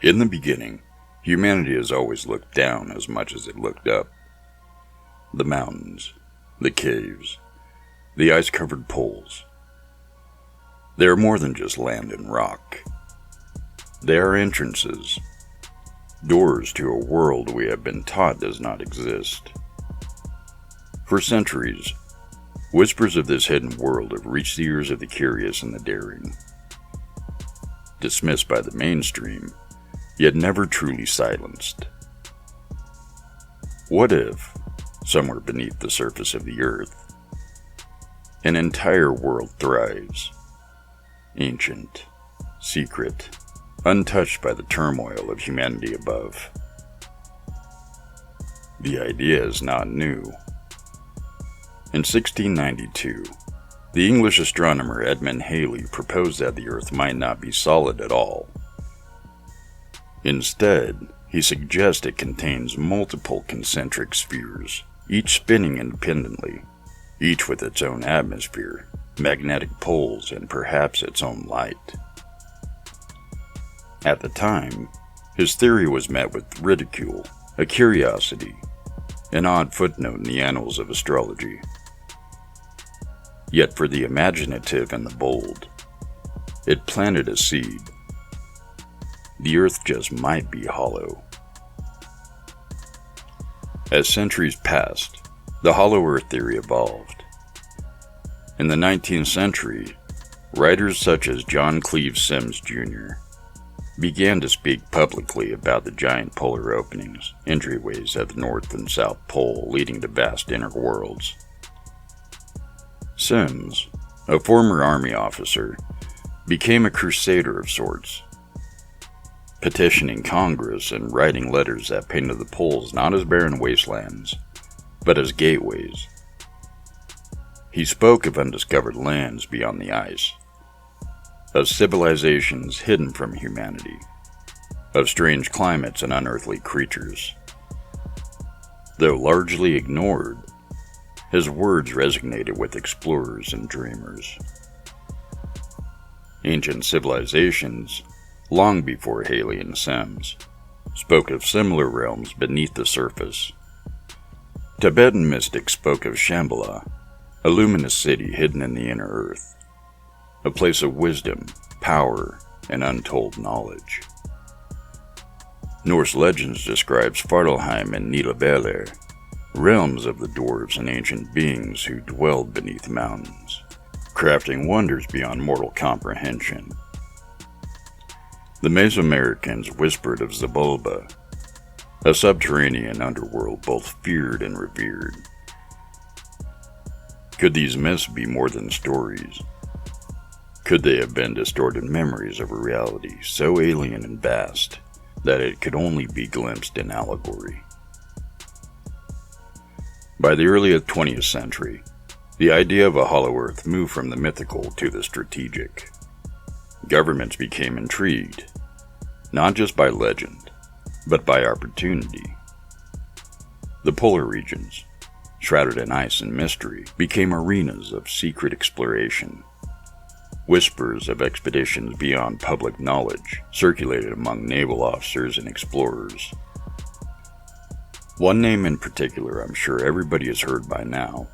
In the beginning, humanity has always looked down as much as it looked up. The mountains, the caves, the ice-covered poles. They are more than just land and rock. They are entrances, doors to a world we have been taught does not exist. For centuries, whispers of this hidden world have reached the ears of the curious and the daring. Dismissed by the mainstream, yet never truly silenced. What if, somewhere beneath the surface of the earth, an entire world thrives, ancient, secret, untouched by the turmoil of humanity above? The idea is not new. In 1692, the English astronomer Edmund Halley proposed that the Earth might not be solid at all. Instead, he suggests it contains multiple concentric spheres, each spinning independently, each with its own atmosphere, magnetic poles, and perhaps its own light. At the time, his theory was met with ridicule, a curiosity, an odd footnote in the annals of astrology. Yet for the imaginative and the bold, it planted a seed. The Earth just might be hollow. As centuries passed, the hollow Earth theory evolved. In the 19th century, writers such as John Cleves Symmes Jr. began to speak publicly about the giant polar openings, entryways at the North and South Pole leading to vast inner worlds. Symmes, a former army officer, became a crusader of sorts, petitioning Congress and writing letters that painted the poles not as barren wastelands, but as gateways. He spoke of undiscovered lands beyond the ice, of civilizations hidden from humanity, of strange climates and unearthly creatures. Though largely ignored, his words resonated with explorers and dreamers. Ancient civilizations, long before Halley and Symmes, spoke of similar realms beneath the surface. Tibetan mystics spoke of Shambhala, a luminous city hidden in the inner earth, a place of wisdom, power, and untold knowledge. Norse legends describe Svartalheim and Nidavellir, realms of the dwarves and ancient beings who dwelled beneath mountains, crafting wonders beyond mortal comprehension. The Mesoamericans whispered of Xibalba, a subterranean underworld both feared and revered. Could these myths be more than stories? Could they have been distorted memories of a reality so alien and vast that it could only be glimpsed in allegory? By the early 20th century, the idea of a hollow Earth moved from the mythical to the strategic. Governments became intrigued, not just by legend, but by opportunity. The polar regions, shrouded in ice and mystery, became arenas of secret exploration. Whispers of expeditions beyond public knowledge circulated among naval officers and explorers. One name in particular I'm sure everybody has heard by now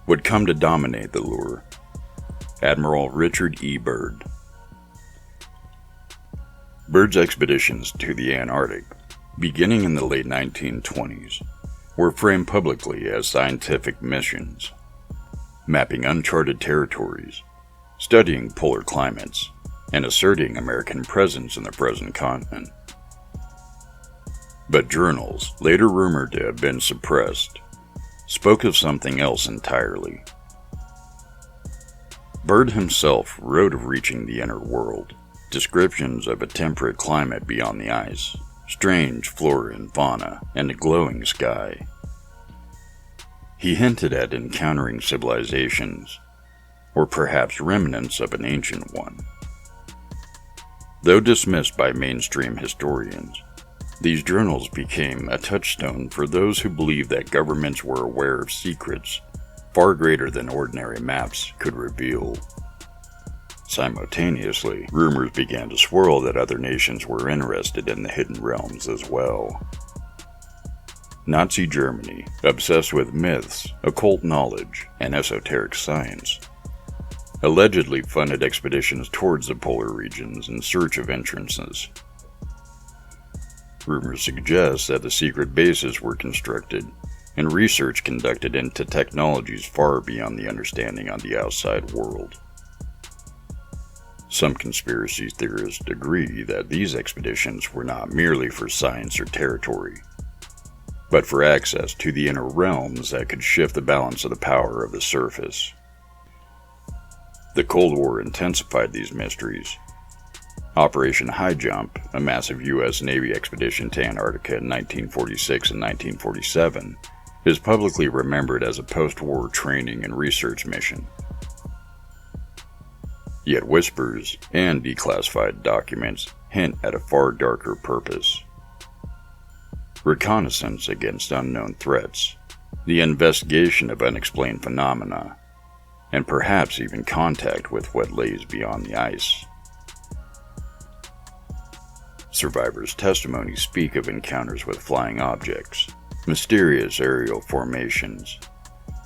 would come to dominate the lure: Admiral Richard E. Byrd. Byrd's expeditions to the Antarctic, beginning in the late 1920s, were framed publicly as scientific missions, mapping uncharted territories, studying polar climates, and asserting American presence in the frozen continent. But journals, later rumored to have been suppressed, spoke of something else entirely. Byrd himself wrote of reaching the inner world, descriptions of a temperate climate beyond the ice, strange flora and fauna, and a glowing sky. He hinted at encountering civilizations, or perhaps remnants of an ancient one. Though dismissed by mainstream historians, these journals became a touchstone for those who believed that governments were aware of secrets far greater than ordinary maps could reveal. Simultaneously, rumors began to swirl that other nations were interested in the hidden realms as well. Nazi Germany, obsessed with myths, occult knowledge, and esoteric science, allegedly funded expeditions towards the polar regions in search of entrances. Rumors suggest that the secret bases were constructed and research conducted into technologies far beyond the understanding on the outside world. Some conspiracy theorists agree that these expeditions were not merely for science or territory, but for access to the inner realms that could shift the balance of the power of the surface. The Cold War intensified these mysteries. Operation High Jump, a massive U.S. Navy expedition to Antarctica in 1946 and 1947, is publicly remembered as a post-war training and research mission. Yet whispers and declassified documents hint at a far darker purpose. Reconnaissance against unknown threats, the investigation of unexplained phenomena, and perhaps even contact with what lays beyond the ice. Survivors' testimonies speak of encounters with flying objects, mysterious aerial formations,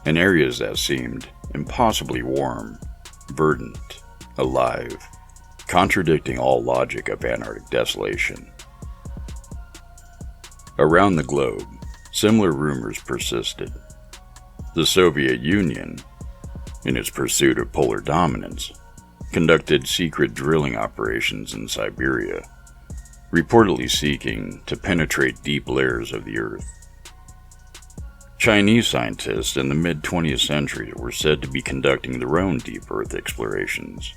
and areas that seemed impossibly warm, verdant, alive, contradicting all logic of Antarctic desolation. Around the globe, similar rumors persisted. The Soviet Union, in its pursuit of polar dominance, conducted secret drilling operations in Siberia, reportedly seeking to penetrate deep layers of the Earth. Chinese scientists in the mid-20th century were said to be conducting their own deep Earth explorations,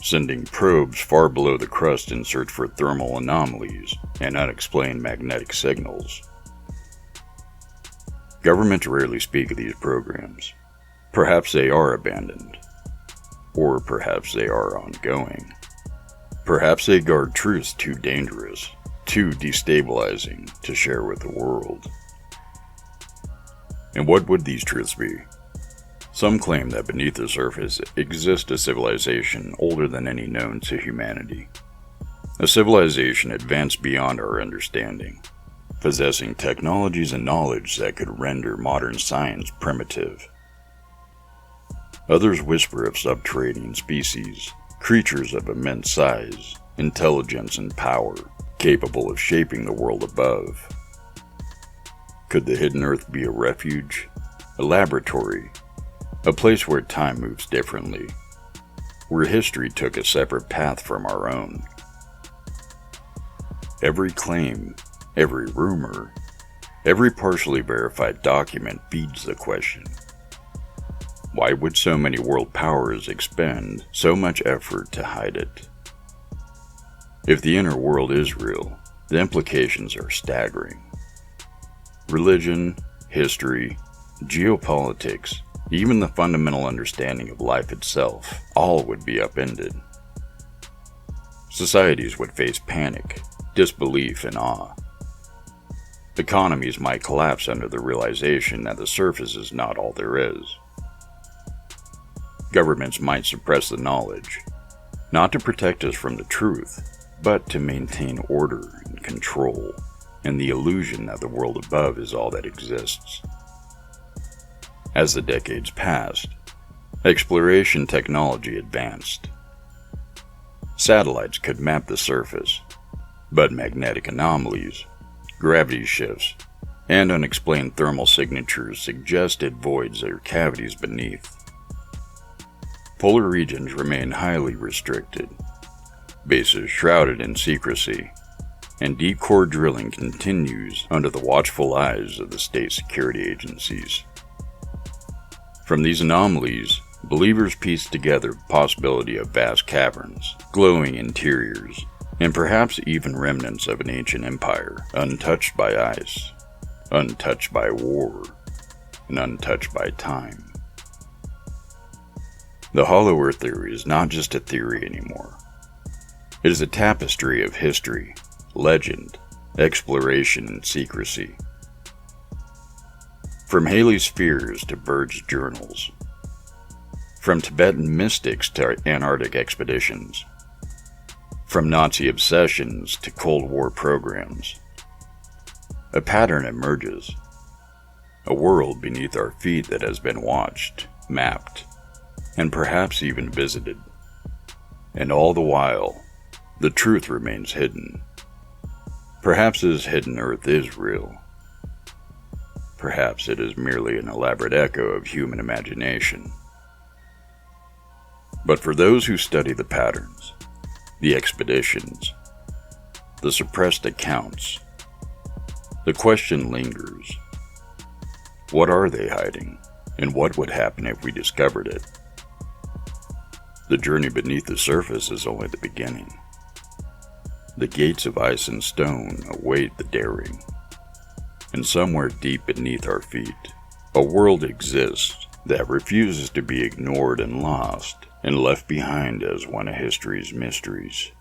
sending probes far below the crust in search for thermal anomalies and unexplained magnetic signals. Governments rarely speak of these programs. Perhaps they are abandoned, or perhaps they are ongoing. Perhaps they guard truths too dangerous, too destabilizing to share with the world. And what would these truths be? Some claim that beneath the surface exists a civilization older than any known to humanity. A civilization advanced beyond our understanding, possessing technologies and knowledge that could render modern science primitive. Others whisper of subterranean species, creatures of immense size, intelligence, and power, capable of shaping the world above. Could the hidden Earth be a refuge, a laboratory, a place where time moves differently, where history took a separate path from our own? Every claim, every rumor, every partially verified document feeds the question. Why would so many world powers expend so much effort to hide it? If the inner world is real, the implications are staggering. Religion, history, geopolitics, even the fundamental understanding of life itself, all would be upended. Societies would face panic, disbelief, and awe. Economies might collapse under the realization that the surface is not all there is. Governments might suppress the knowledge, not to protect us from the truth, but to maintain order and control, and the illusion that the world above is all that exists. As the decades passed, exploration technology advanced. Satellites could map the surface, but magnetic anomalies, gravity shifts, and unexplained thermal signatures suggested voids or cavities beneath. Polar regions remain highly restricted, bases shrouded in secrecy, and deep core drilling continues under the watchful eyes of the state security agencies. From these anomalies, believers piece together the possibility of vast caverns, glowing interiors, and perhaps even remnants of an ancient empire, untouched by ice, untouched by war, and untouched by time. The Hollow Earth theory is not just a theory anymore. It is a tapestry of history, legend, exploration, and secrecy. From Halley's fears to Byrd's journals, From Tibetan mystics to Antarctic expeditions. From Nazi obsessions to Cold War programs. A pattern emerges. A world beneath our feet that has been watched, mapped, and perhaps even visited. And all the while, the truth remains hidden. Perhaps this hidden Earth is real. Perhaps it is merely an elaborate echo of human imagination. But for those who study the patterns, the expeditions, the suppressed accounts, the question lingers. What are they hiding, and what would happen if we discovered it? The journey beneath the surface is only the beginning. The gates of ice and stone await the daring. And somewhere deep beneath our feet, a world exists that refuses to be ignored and lost and left behind as one of history's mysteries.